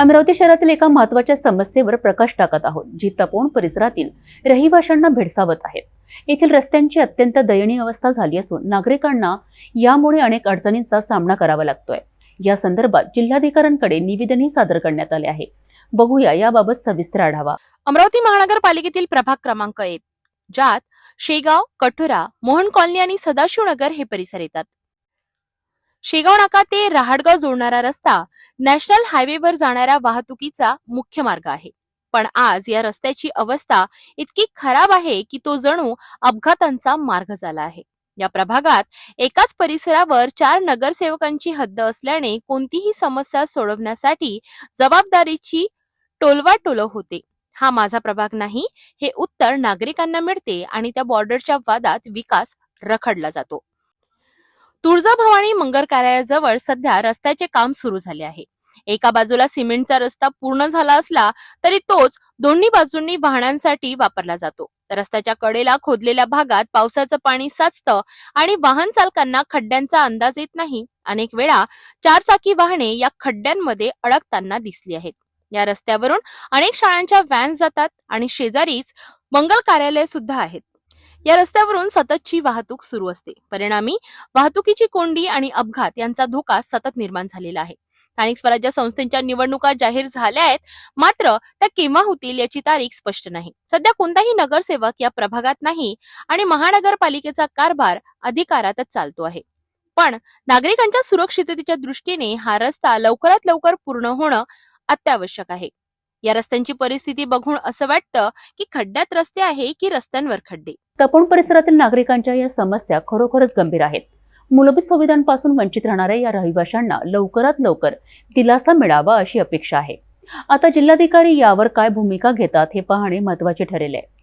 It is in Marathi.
अमरावती शहरातील एका महत्त्वाच्या समस्येवर प्रकाश टाकत आहोत, जी तपोवन परिसरातील रहिवाशांना भेडसावत आहे। येथील रस्त्यांची अत्यंत दयनीय अवस्था झाली असून नागरिकांना यामुळे अनेक अडचणींचा सामना करावा लागतोय। या संदर्भात जिल्हाधिकाऱ्यांकडे निवेदनही सादर करण्यात आले आहे। बघूया याबाबत सविस्तर आढावा। अमरावती महानगरपालिकेतील प्रभाग क्रमांक 1 ज्यात शेगाव, कठोरा, मोहन कॉलनी आणि सदाशिवनगर हे परिसर येतात। शेगाव नाका ते रहाटगाव जोडणारा रस्ता नॅशनल हायवेवर जाणाऱ्या वाहतुकीचा मुख्य मार्ग आहे, पण आज या रस्त्याची अवस्था इतकी खराब आहे की तो जणू अपघातांचा मार्ग झाला आहे। या प्रभागात एकाच परिसरावर 4 नगरसेवकांची हद्द असल्याने कोणतीही समस्या सोडवण्यासाठी जबाबदारीची टोलवाटोल होते। हा माझा प्रभाग नाही हे उत्तर नागरिकांना मिळते आणि त्या बॉर्डरच्या वादात विकास रखडला जातो। तुळजाभवानी मंगल कार्यालयाजवळ सध्या रस्त्याचे काम सुरू झाले आहे। एका बाजूला सिमेंटचा रस्ता पूर्ण झाला असला तरी तोच दोन्ही बाजूंनी वाहनांसाठी वापरला जातो। रस्त्याच्या कडेला खोदलेल्या भागात पावसाचं पाणी साचतं आणि वाहन चालकांना खड्ड्यांचा अंदाज येत नाही। अनेक वेळा 4 चाकी वाहने या खड्ड्यांमध्ये अडकताना दिसली आहेत। या रस्त्यावरून अनेक शाळांच्या व्हॅन जातात आणि शेजारीच मंगल कार्यालय सुद्धा आहेत। या रस्त्यावरून सततची वाहतूक सुरू असते, परिणामी वाहतुकीची कोंडी आणि अपघात यांचा धोका सतत निर्माण झालेला आहे। स्थानिक स्वराज्य संस्थांच्या निवडणुका जाहीर झाल्या आहेत, मात्र त्या केव्हा होतील याची तारीख स्पष्ट नाही। सध्या कोणताही नगरसेवक या प्रभागात नाही आणि महानगरपालिकेचा कारभार अधिकारातच चालतो आहे। पण नागरिकांच्या सुरक्षिततेच्या दृष्टीने हा रस्ता लवकरात लवकर पूर्ण होणं अत्यावश्यक आहे। या रस्त्यांची परिस्थिती बघून असं वाटतं की खड्ड्यात रस्ते आहे की रस्त्यांवर खड्डे। तपोवन परिसरातील नागरिकांच्या या समस्या खरोखरच गंभीर आहेत। मूलभूत सुविधांपासून वंचित राहणाऱ्या या रहिवाशांना लवकरात लवकर दिलासा मिळावा अशी अपेक्षा आहे। आता जिल्हाधिकारी यावर काय भूमिका घेतात हे पाहणे महत्त्वाचे ठरेल आहे।